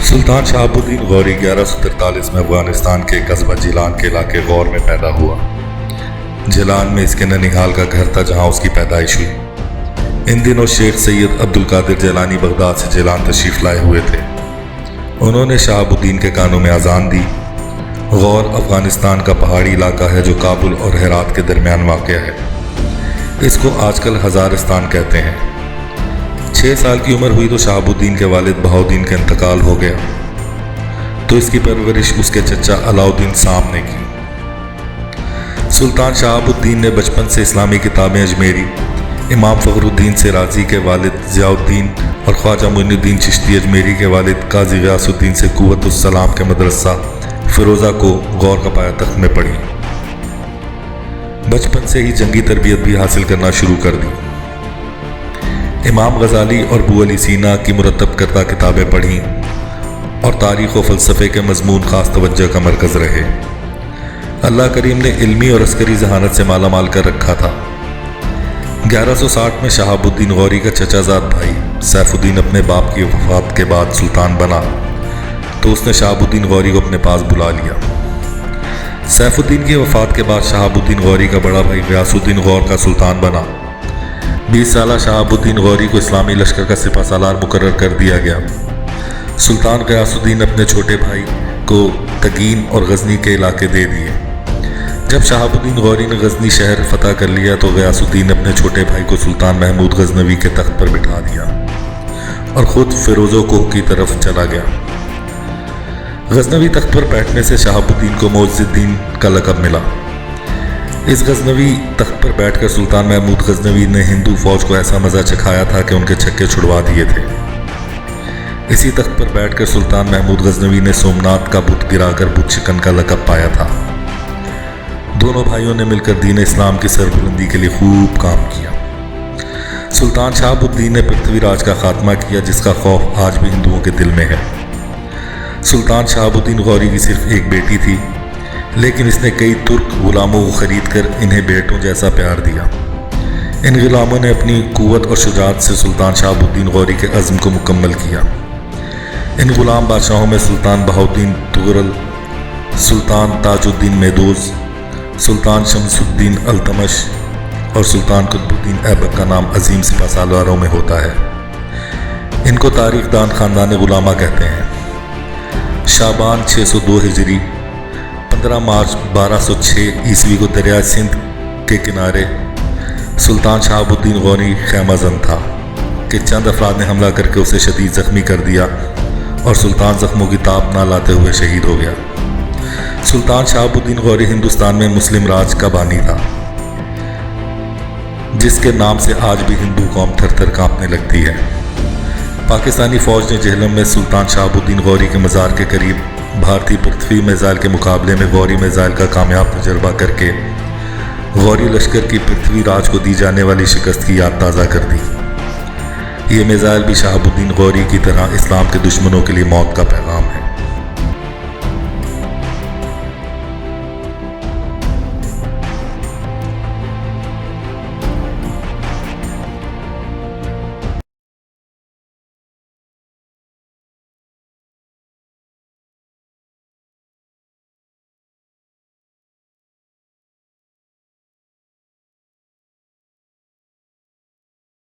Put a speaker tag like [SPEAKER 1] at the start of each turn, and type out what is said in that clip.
[SPEAKER 1] سلطان شہاب الدین غوری 1143 میں افغانستان کے قصبہ جیلان کے علاقے غور میں پیدا ہوا۔ جیلان میں اس کے ننیحال کا گھر تھا جہاں اس کی پیدائش ہوئی۔ ان دنوں شیخ سید عبد القادر جیلانی بغداد سے جیلان تشریف لائے ہوئے تھے۔ انہوں نے شہاب الدین کے کانوں میں اذان دی۔ غور افغانستان کا پہاڑی علاقہ ہے جو کابل اور ہرات کے درمیان واقع ہے۔ اس کو آج کل ہزارستان کہتے ہیں۔ 6 سال کی عمر ہوئی تو شہاب الدین کے والد بہاؤالدین کا انتقال ہو گیا، تو اس کی پرورش اس کے چچا علاؤالدین سام نے کی۔ سلطان شہاب الدین نے بچپن سے اسلامی کتابیں اجمیری امام فخر الدین شیرازی کے والد ضیاء الدین اور خواجہ معین الدین چشتی اجمیری کے والد قاضی غیاث الدین سے قوت السلام کے مدرسہ فیروزہ کو غور کا پایا تخت میں پڑھی۔ بچپن سے ہی جنگی تربیت بھی حاصل کرنا شروع کر دی۔ امام غزالی اور ابو علی سینا کی مرتب کردہ کتابیں پڑھیں اور تاریخ و فلسفے کے مضمون خاص توجہ کا مرکز رہے۔ اللہ کریم نے علمی اور عسکری ذہانت سے مالا مال کر رکھا تھا۔ 1160 میں شہاب الدین غوری کا چچا زاد بھائی سیف الدین اپنے باپ کی وفات کے بعد سلطان بنا، تو اس نے شہاب الدین غوری کو اپنے پاس بلا لیا۔ سیف الدین کی وفات کے بعد شہاب الدین غوری کا بڑا بھائی غیاث الدین غور کا سلطان بنا۔ 20 سالہ شہاب الدین غوری کو اسلامی لشکر کا سپہ سالار مقرر کر دیا گیا۔ سلطان غیاث الدین اپنے چھوٹے بھائی کو تگین اور غزنی کے علاقے دے دیے۔ جب شہاب الدین غوری نے غزنی شہر فتح کر لیا تو غیاث الدین نے اپنے چھوٹے بھائی کو سلطان محمود غزنوی کے تخت پر بٹھا دیا اور خود فیروزہ کوہ کی طرف چلا گیا۔ غزنوی تخت پر بیٹھنے سے شہاب الدین کو معز الدین کا لقب ملا۔ اس غزنوی تخت پر بیٹھ کر سلطان محمود غزنوی نے ہندو فوج کو ایسا مزہ چکھایا تھا کہ ان کے چھکے چھڑوا دیے تھے۔ اسی تخت پر بیٹھ کر سلطان محمود غزنوی نے سومنات کا بت گرا کر بت شکن کا لقب پایا تھا۔ دونوں بھائیوں نے مل کر دین اسلام کی سربلندی کے لیے خوب کام کیا۔ سلطان شہاب الدین نے پرتھوی راج کا خاتمہ کیا جس کا خوف آج بھی ہندوؤں کے دل میں ہے۔ سلطان شہاب الدین غوری کی صرف ایک بیٹی تھی، لیکن اس نے کئی ترک غلاموں کو خرید کر انہیں بیٹوں جیسا پیار دیا۔ ان غلاموں نے اپنی قوت اور شجاعت سے سلطان شہاب الدین غوری کے عزم کو مکمل کیا۔ ان غلام بادشاہوں میں سلطان بہاؤالدین تغرل، سلطان تاج الدین میدوز، سلطان شمس الدین التمش اور سلطان قطب الدین ایبک کا نام عظیم سپہ سالاروں میں ہوتا ہے۔ ان کو تاریخ دان خاندان غلامہ کہتے ہیں۔ شعبان 602 ہجری 15 مارچ 1206 عیسوی کو دریائے سندھ کے کنارے سلطان شہاب الدین غوری خیمہ زن تھا کہ چند افراد نے حملہ کر کے اسے شدید زخمی کر دیا اور سلطان زخموں کی تاب نہ لاتے ہوئے شہید ہو گیا۔ سلطان شہاب الدین غوری ہندوستان میں مسلم راج کا بانی تھا، جس کے نام سے آج بھی ہندو قوم تھر تھر کانپنے لگتی ہے۔ پاکستانی فوج نے جہلم میں سلطان شہاب الدین غوری کے مزار کے قریب بھارتی پرتھوی میزائل کے مقابلے میں غوری میزائل کا کامیاب تجربہ کر کے غوری لشکر کی پرتھوی راج کو دی جانے والی شکست کی یاد تازہ کر دی۔ یہ میزائل بھی شہاب الدین غوری کی طرح اسلام کے دشمنوں کے لیے موت کا پیغام ہے۔